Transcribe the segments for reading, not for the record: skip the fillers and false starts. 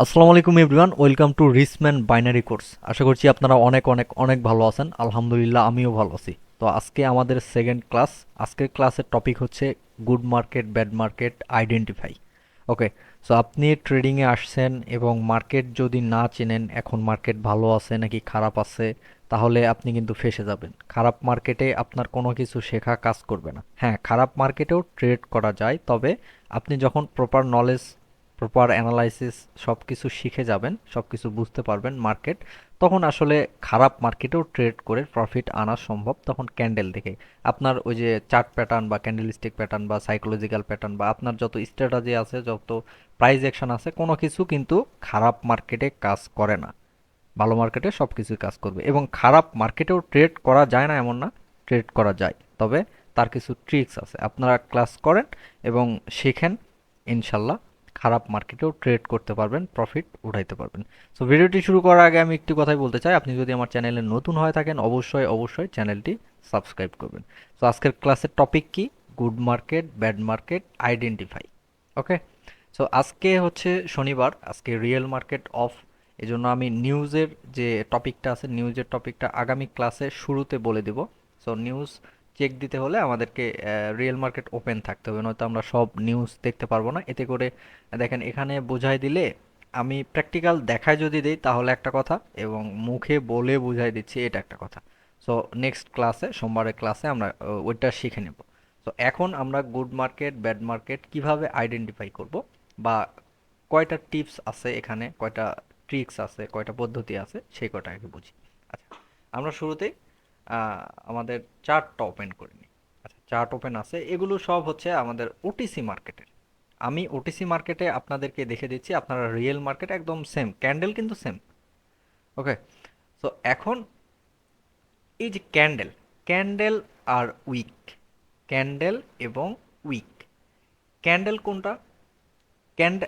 আসসালামু আলাইকুম everyone, welcome to রিসম্যান বাইনারি কোর্স। আশা করছি আপনারা অনেক অনেক অনেক ভালো আছেন। আলহামদুলিল্লাহ আমিও ভালো আছি। তো আজকে আমাদের সেকেন্ড ক্লাস। আজকের ক্লাসের টপিক হচ্ছে good market, bad market identify. Okay, so আপনি ট্রেডিংয়ে আসছেন এবং মার্কেট যদি না চেনেন এখন মার্কেট ভালো আছে নাকি খারাপ আছে, তাহলে আপনি কিন্তু ফেঁসে যাবেন। খারাপ মার্কেটে আপনার কোনো কিছু শেখা কাজ করবে না। হ্যাঁ, খারাপ মার্কেটেও ট্রেড করা যায়, তবে আপনি যখন প্রপার নলেজ, প্রপার অ্যানালাইসিস সব কিছু শিখে যাবেন, সব কিছু বুঝতে পারবেন মার্কেট, তখন আসলে খারাপ মার্কেটেও ট্রেড করে প্রফিট আনা সম্ভব। তখন ক্যান্ডেল দেখে আপনার ওই যে চার্ট প্যাটার্ন বা ক্যান্ডেলস্টিক প্যাটার্ন বা সাইকোলজিক্যাল প্যাটার্ন বা আপনার যত স্ট্র্যাটেজি আছে, যত প্রাইস অ্যাকশন আছে, কোনো কিছু কিন্তু খারাপ মার্কেটে কাজ করে না। ভালো মার্কেটে সব কিছুই কাজ করবে। এবং খারাপ মার্কেটেও ট্রেড করা যায় না এমন না, ট্রেড করা যায়, তবে তার কিছু ট্রিক্স আছে। আপনারা ক্লাস করেন এবং শেখেন, ইনশাল্লাহ খারাপ মার্কেটেও ট্রেড করতে পারবেন, প্রফিট উঠাইতে পারবেন। সো ভিডিওটি শুরু করার আগে আমি একটু কথাই বলতে চাই, আপনি যদি আমার চ্যানেলে নতুন হয়ে থাকেন অবশ্যই অবশ্যই চ্যানেলটি সাবস্ক্রাইব করবেন। সো আজকের ক্লাসের টপিক কি? Good market, bad market identify. Okay, so আজকে হচ্ছে শনিবার, আজকে রিয়েল মার্কেট অফ। এজন্য আমি নিউজের যে টপিকটা আছে, নিউজের টপিকটা আগামী ক্লাসে শুরুতে বলে দেব। সো নিউজ চেক দিতে হলে আমাদেরকে রিয়েল মার্কেট ওপেন থাকতে হবে, নয়তো আমরা সব নিউজ দেখতে পারবো না। এতে করে দেখেন এখানে বোঝাই দিলে, আমি প্র্যাকটিক্যাল দেখায় যদি দেই তাহলে একটা কথা, এবং মুখে বলে বুঝাই দিচ্ছি এটা একটা কথা। সো নেক্সট ক্লাসে, সোমবারের ক্লাসে আমরা ওইটা শিখে নেব। তো এখন আমরা গুড মার্কেট, ব্যাড মার্কেট কিভাবে আইডেন্টিফাই করব, বা কয়টা টিপস আছে এখানে, কয়টা ট্রিক্স আছে, কয়টা পদ্ধতি আছে, সেই কয়টা আগে বুঝি। আচ্ছা, আমরা শুরুতেই আমাদের চার্টটা ওপেন করে নিই। আচ্ছা, চার্ট ওপেন আছে, এগুলো সব হচ্ছে আমাদের ওটিসি মার্কেটের। আমি ওটিসি মার্কেটে আপনাদেরকে দেখে দিচ্ছি, আপনারা রিয়েল মার্কেট একদম সেম, ক্যান্ডেল কিন্তু সেম। ওকে, তো এখন এই যে ক্যান্ডেল, ক্যান্ডেল আর উইক, ক্যান্ডেল এবং উইক, ক্যান্ডেল কোনটা?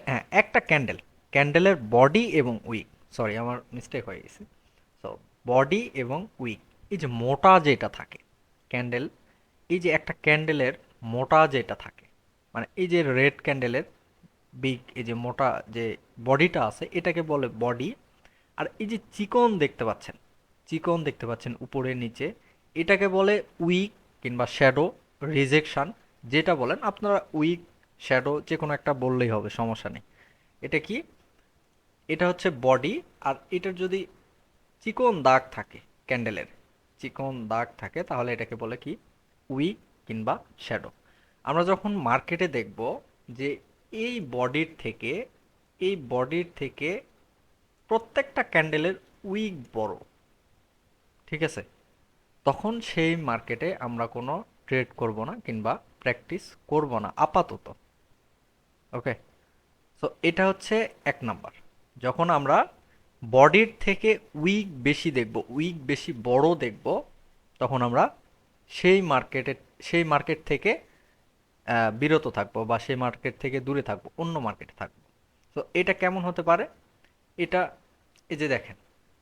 হ্যাঁ, একটা ক্যান্ডেল, ক্যান্ডেলের বডি এবং উইক, সরি আমার মিস্টেক হয়ে গেছে। সো বডি এবং উইক, এই যে মোটা যেটা থাকে ক্যান্ডেল, এই যে একটা ক্যান্ডেলের মোটা যেটা থাকে, মানে এই যে রেড ক্যান্ডেলের বিগ, এই যে মোটা যে বডিটা আছে এটাকে বলে বডি। আর এই যে চিকন দেখতে পাচ্ছেন, চিকন দেখতে পাচ্ছেন উপরে নিচে, এটাকে বলে উইক কিংবা শ্যাডো, রিজেকশন, যেটা বলেন আপনারা, উইক শ্যাডো যে কোনো একটা বললেই হবে, সমস্যা নেই। এটা কি? এটা হচ্ছে বডি। আর এটার যদি চিকন দাগ থাকে, ক্যান্ডেলের চিকন দাগ থাকে, তাহলে এটাকে বলে কি? উইক কিংবা শ্যাডো। আমরা যখন মার্কেটে দেখব যে এই বডির থেকে, এই বডির থেকে প্রত্যেকটা ক্যান্ডেলের উইক বড়, ঠিক আছে, তখন সেই মার্কেটে আমরা কোনো ট্রেড করব না কিংবা প্র্যাকটিস করব না আপাতত। ওকে, সো এটা হচ্ছে এক নাম্বার। যখন আমরা বডির থেকে উইক বেশি দেখব, উইক বেশি বড় দেখব, তখন আমরা সেই মার্কেটে, সেই মার্কেট থেকে বিরত থাকবো, বা সেই মার্কেট থেকে দূরে থাকবো, অন্য মার্কেটে থাকবো। তো এটা কেমন হতে পারে? এটা, এই যে দেখেন,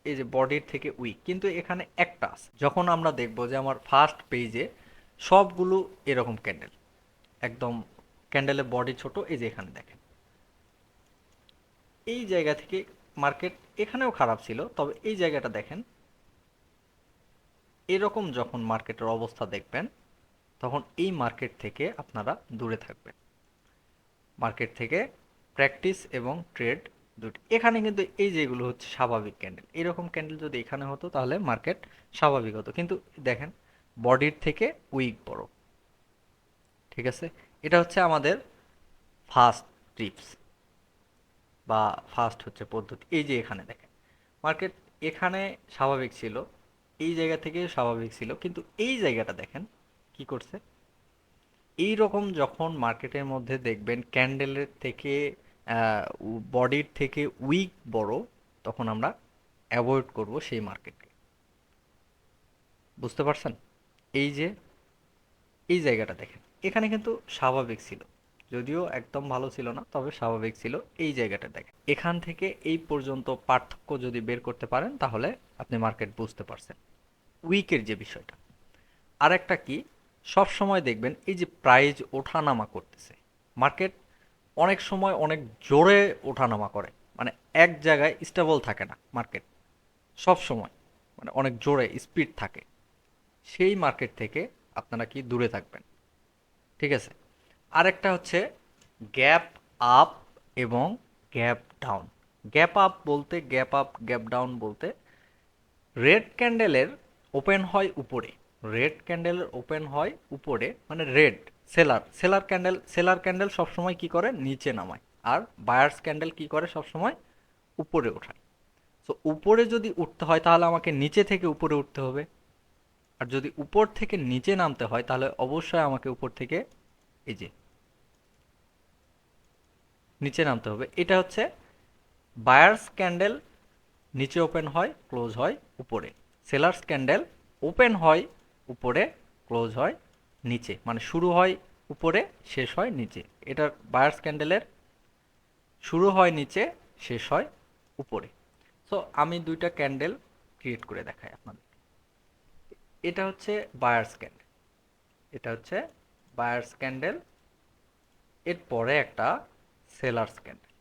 এই যে বডির থেকে উইক, কিন্তু এখানে একটা আছে। যখন আমরা দেখব যে আমার ফার্স্ট পেজে সবগুলো এরকম ক্যান্ডেল, একদম ক্যান্ডেলের বডি ছোট, এই যে এখানে দেখেন, এই জায়গা থেকে মার্কেট এখানেও খারাপ ছিল, তবে এই জায়গাটা দেখেন, এরকম যখন মার্কেটের অবস্থা দেখবেন, তখন এই মার্কেট থেকে আপনারা দূরে থাকবেন। মার্কেট থেকে প্র্যাকটিস এবং ট্রেড দুটি। এখানে কিন্তু এই যেগুলো হচ্ছে স্বাভাবিক ক্যান্ডেল, এরকম ক্যান্ডেল যদি এখানে হতো তাহলে মার্কেট স্বাভাবিক হতো, কিন্তু দেখেন বডির থেকে উইক বড়। ঠিক আছে, এটা হচ্ছে আমাদের ফার্স্ট টিপস বা ফার্স্ট হচ্ছে পদ্ধতি। এই যে এখানে দেখেন মার্কেট এখানে স্বাভাবিক ছিল, এই জায়গা থেকে স্বাভাবিক ছিল, কিন্তু এই জায়গাটা দেখেন কি করছে। এই রকম যখন মার্কেটের মধ্যে দেখবেন ক্যান্ডেলের থেকে বডির থেকে উইক বড়, তখন আমরা অ্যাভয়েড করব সেই মার্কেটকে। বুঝতে পারছেন? এই যে এই জায়গাটা দেখেন, এখানে কিন্তু স্বাভাবিক ছিল, যদিও একদম ভালো ছিল না, তবে স্বাভাবিক ছিল। এই জায়গাটা দেখেন, এখান থেকে এই পর্যন্ত পার্থক্য যদি বের করতে পারেন তাহলে আপনি মার্কেট বুঝতে পারছেন। উইকের যে বিষয়টা, আর একটা কি, সব সময় দেখবেন এই যে প্রাইস ওঠানামা করতেছে মার্কেট, অনেক সময় অনেক জোরে ওঠানামা করে, মানে এক জায়গায় স্টেবল থাকে না মার্কেট, সব সময় মানে অনেক জোরে স্পিড থাকে, সেই মার্কেট থেকে আপনারা কি দূরে থাকবেন। ঠিক আছে। আরেকটা হচ্ছে গ্যাপ আপ এবং গ্যাপ ডাউন। গ্যাপ আপ বলতে, গ্যাপ আপ গ্যাপ ডাউন বলতে রেড ক্যান্ডেলের ওপেন হয় উপরে, রেড ক্যান্ডেলের ওপেন হয় উপরে মানে রেড, সেলার ক্যান্ডেল সবসময় কি করে নিচে নামায়, আর বায়ার্স ক্যান্ডেল কি করে সবসময় উপরে ওঠায়। তো উপরে যদি উঠতে হয় তাহলে আমাকে নিচে থেকে উপরে উঠতে হবে, আর যদি উপর থেকে নিচে নামতে হয় তাহলে অবশ্যই আমাকে উপর থেকে এই যে নিচে নামতে হবে। এটা হচ্ছে বায়ার্স ক্যান্ডেল নিচে ওপেন হয় ক্লোজ হয় উপরে, সেলার্স ক্যান্ডেল ওপেন হয় উপরে ক্লোজ হয় নিচে, মানে শুরু হয় উপরে শেষ হয় নিচে। এটার বায়ার্স ক্যান্ডেলের শুরু হয় নিচে শেষ হয় উপরে। সো আমি দুইটা ক্যান্ডেল ক্রিয়েট করে দেখাই আপনাদের। এটা হচ্ছে বায়ার্স ক্যান্ডেল, এটা হচ্ছে বায়ার্স ক্যান্ডেল, এর পরে একটা সেলার্স ক্যান্ডেল।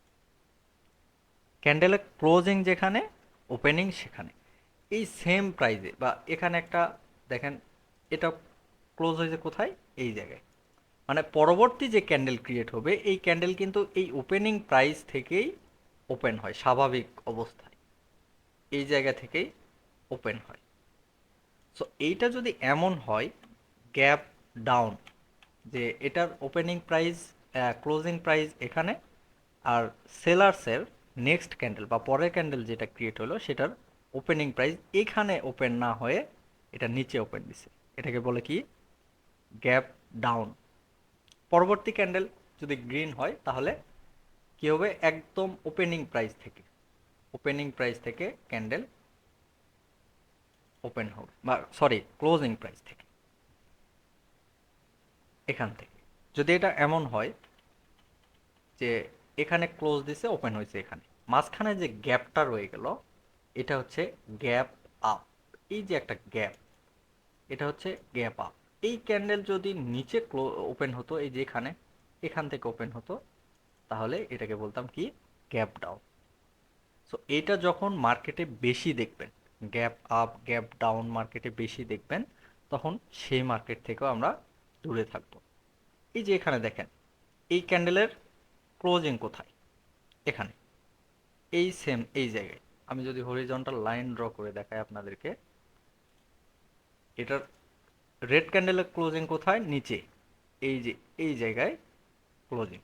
ক্যান্ডেলের ক্লোজিং যেখানে, ওপেনিং সেখানে, এই সেম প্রাইজে বা এখানে একটা দেখেন, এটা ক্লোজ হয়েছে কোথায়, এই জায়গায়। মানে পরবর্তী যে ক্যান্ডেল ক্রিয়েট হবে এই ক্যান্ডেল কিন্তু এই ওপেনিং প্রাইস থেকেই ওপেন হয় স্বাভাবিক অবস্থায়, এই জায়গা থেকেই ওপেন হয়। সো এইটা যদি এমন হয় গ্যাপ ডাউন, যে এটার ওপেনিং প্রাইস ক্লোজিং প্রাইস এখানে, আর সেলার্সের নেক্সট ক্যান্ডেল বা পরের ক্যান্ডেল যেটা ক্রিয়েট হলো সেটার ওপেনিং প্রাইস এখানে ওপেন না হয়ে এটা নিচে ওপেন দিছে, এটাকে বলে কি গ্যাপ ডাউন। পরবর্তী ক্যান্ডেল যদি গ্রিন হয় তাহলে কি হবে, একদম ওপেনিং প্রাইস থেকে, ওপেনিং প্রাইস থেকে ক্যান্ডেল ওপেন হবে, বা সরি ক্লোজিং প্রাইস থেকে, এখান থেকে। যদি এটা এমন হয় যে এখানে ক্লোজ দিছে ওপেন হয়েছে এখানে, মাঝখানে যে গ্যাপটা রয়ে গেল এটা হচ্ছে গ্যাপ আপ। এই যে একটা গ্যাপ, এটা হচ্ছে গ্যাপ আপ। এই ক্যান্ডেল যদি নিচে ওপেন হতো, এই যে এখানে, এখান থেকে ওপেন হতো, তাহলে এটাকে বলতাম কি গ্যাপ ডাউন। সো এটা যখন মার্কেটে বেশি দেখবেন, গ্যাপ আপ গ্যাপ ডাউন মার্কেটে বেশি দেখবেন, তখন সেই মার্কেট থেকেও আমরা দূরে থাকবো। এই যে এখানে দেখেন এই ক্যান্ডেলের ক্লোজিং কোথায়, এখানে, এই সেম এই জায়গায়। আমি যদি হরিজন্টাল লাইন ড্র করে দেখাই আপনাদেরকে, এটার রেড ক্যান্ডেলের ক্লোজিং কোথায়, নিচে, এই যে এই জায়গায় ক্লোজিং।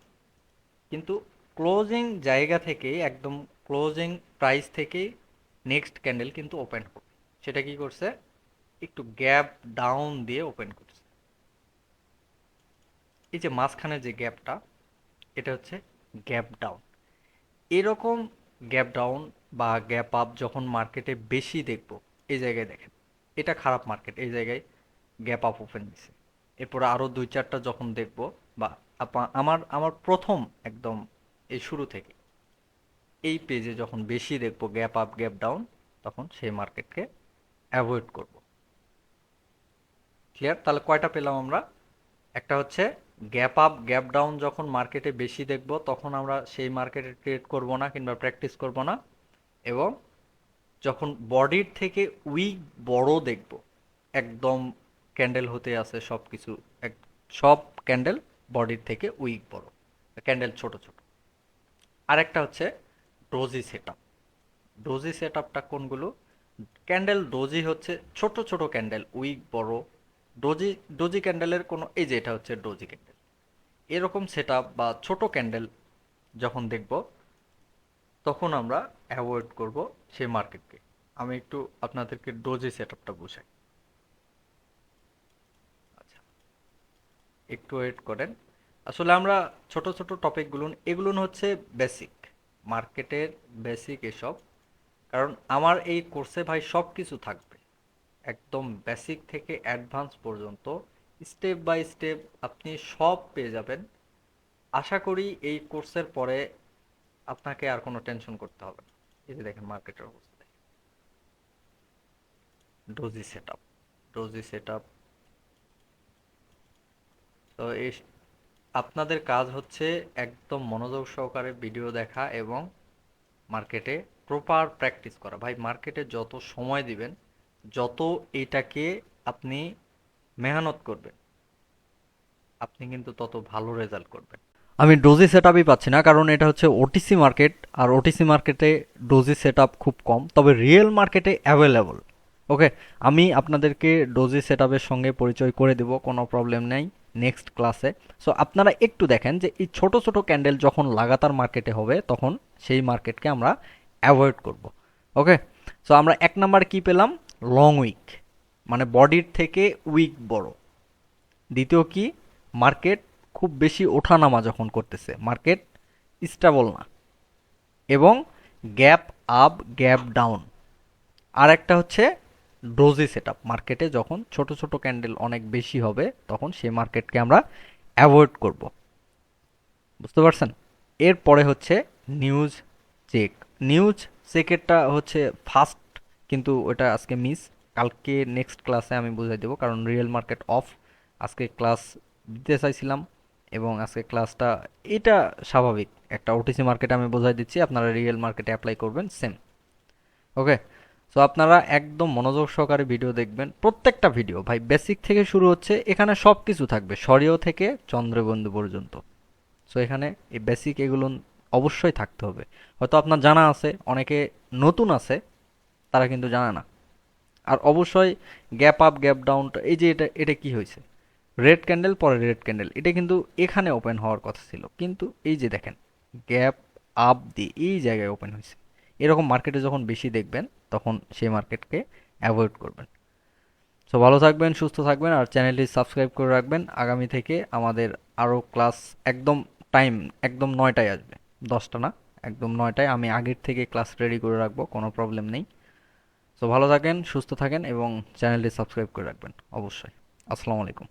কিন্তু ক্লোজিং জায়গা থেকে একদম ক্লোজিং প্রাইস থেকেই নেক্সট ক্যান্ডেল কিন্তু ওপেন করবে। সেটা কি করছে, একটু গ্যাপ ডাউন দিয়ে ওপেন করছে। এই যে মাঝখানে যে গ্যাপটা, এটা হচ্ছে গ্যাপ ডাউন। এরকম গ্যাপ ডাউন বা গ্যাপ আপ যখন মার্কেটে বেশি দেখব, এই জায়গায় দেখেন এটা খারাপ মার্কেট, এই জায়গায় গ্যাপ আপ ওপেন দিছে। এরপরে আরও দুই চারটা যখন দেখব, বা আমার আমার প্রথম একদম এই শুরু থেকে এই পেজে যখন বেশি দেখব গ্যাপ আপ গ্যাপ ডাউন, তখন সেই মার্কেটকে অ্যাভয়েড করব। ক্লিয়ার? তাহলে কয়টা পেলাম আমরা, একটা হচ্ছে গ্যাপ আপ গ্যাপ ডাউন যখন মার্কেটে বেশি দেখব তখন আমরা সেই মার্কেটে ট্রেড করব না কিংবা প্র্যাকটিস করব না, এবং যখন বডির থেকে উইক বড় দেখব, একদম ক্যান্ডেল হতে আছে সব কিছু, এক সব ক্যান্ডেল বডির থেকে উইক বড়, ক্যান্ডেল ছোট ছোট। আরেকটা হচ্ছে doji set up. Doji set আপটা কোনগুলো, ক্যান্ডেল ডোজি হচ্ছে ছোট ছোট ক্যান্ডেল উইক বড়, ডোজি ডোজি ক্যান্ডেলের কোনো, এই যে এটা হচ্ছে ডোজি ক্যান্ডেল, এরকম সেট আপ বা ছোট ক্যান্ডেল যখন দেখব তখন আমরা অ্যাভয়েড করব সেই মার্কেটকে। আমি একটু আপনাদেরকে ডোজি সেট আপটা বুঝাই। আচ্ছা, একটু ওয়েট করেন। আসলে আমরা ছোট ছোট টপিকগুলো, এগুলো হচ্ছে বেসিক, মার্কেটের বেসিক এসব। কারণ আমার এই কোর্সে ভাই সব কিছু থাকবে, একদম বেসিক থেকে অ্যাডভান্স পর্যন্ত স্টেপ বাই স্টেপ আপনি সব পেয়ে যাবেন। আশা করি এই কোর্সের পরে আপনাকে আর কোনো টেনশন করতে হবে না। এই যে দেখেন মার্কেটের অবস্থা, doji set up, doji set up. তো এই আপনাদের কাজ হচ্ছে একদম মনোযোগ সহকারে ভিডিও দেখা এবং মার্কেটে প্রপার প্র্যাকটিস করা। ভাই মার্কেটে যত সময় দিবেন, যত এটাকে আপনি মেহনত করবেন, আপনি কিন্তু তত ভালো রেজাল্ট করবেন। আমি ডোজি সেটআপই পাচ্ছি না, কারণ এটা হচ্ছে ওটিসি মার্কেট, আর ওটিসি মার্কেটে ডোজি সেটআপ খুব কম, তবে রিয়েল মার্কেটে অ্যাভেলেবল। ওকে, আমি আপনাদেরকে ডোজি সেটআপের সঙ্গে পরিচয় করে দেব, কোনো প্রবলেম নেই নেক্সট ক্লাসে। সো আপনারা একটু দেখেন যে এই ছোট ছোট ক্যান্ডেল যখন লাগাতার মার্কেটে হবে তখন সেই মার্কেটকে আমরা অ্যাভয়েড করব। ওকে, সো আমরা 1 নাম্বার কি পেলাম? লং উইক, মানে বডির থেকে উইক বড়। দ্বিতীয় কি? মার্কেট খুব বেশি ওঠানামা যখন করতেছে, মার্কেট স্টেবল না, এবং গ্যাপ আপ গ্যাপ ডাউন। আর একটা হচ্ছে ডোজি সেটআপ, মার্কেটে যখন ছোট ছোট ক্যান্ডেল অনেক বেশি হবে তখন সেই মার্কেটকে আমরা অ্যাভয়েড করব। বুঝতে পারছেন? এরপরে হচ্ছে নিউজ চেক। নিউজ চেকেরটা হচ্ছে ফার্স্ট, কিন্তু ওটা আজকে মিস, কালকে নেক্সট ক্লাসে আমি বুঝাই দেবো, কারণ রিয়েল মার্কেট অফ। আজকে ক্লাস দিতে চাইছিলাম, এবং আজকে ক্লাসটা, এটা স্বাভাবিক, একটা ওটিসি মার্কেটে আমি বোঝাই দিচ্ছি, আপনারা রিয়েল মার্কেটে অ্যাপ্লাই করবেন সেম। ওকে, সো আপনারা একদম মনোযোগ সহকারে ভিডিও দেখবেন, প্রত্যেকটা ভিডিও ভাই বেসিক থেকে শুরু হচ্ছে, এখানে সব কিছু থাকবে সরিয় থেকে চন্দ্রবন্ধু পর্যন্ত। সো এখানে এই বেসিক এগুলো অবশ্যই থাকতে হবে। হয়তো আপনার জানা আছে, অনেকে নতুন আছে তারা কিন্তু জানে না। আর অবশ্যই গ্যাপ আপ গ্যাপ ডাউন, এই যে এটা এটা কি হয়েছে, রেড ক্যান্ডেল পরে রেড ক্যান্ডেল, এটা কিন্তু এখানে ওপেন হওয়ার কথা ছিল, কিন্তু এই যে দেখেন গ্যাপ আপ দিয়ে এই জায়গায় ওপেন হয়েছে। এরকম মার্কেটে যখন বেশি দেখবেন তখন সেই মার্কেটকে অ্যাভয়েড করবেন। সো ভালো থাকবেন, সুস্থ থাকবেন, আর চ্যানেলটি সাবস্ক্রাইব করে রাখবেন। আগামী থেকে আমাদের আরও ক্লাস একদম টাইম একদম 9টায় আসবে, 10টা না, একদম 9টায়। আমি আগের থেকে ক্লাস রেডি করে রাখবো, কোনো প্রবলেম নেই। সো ভালো থাকেন, সুস্থ থাকেন, এবং চ্যানেলটি সাবস্ক্রাইব করে রাখবেন অবশ্যই। আসসালামু আলাইকুম।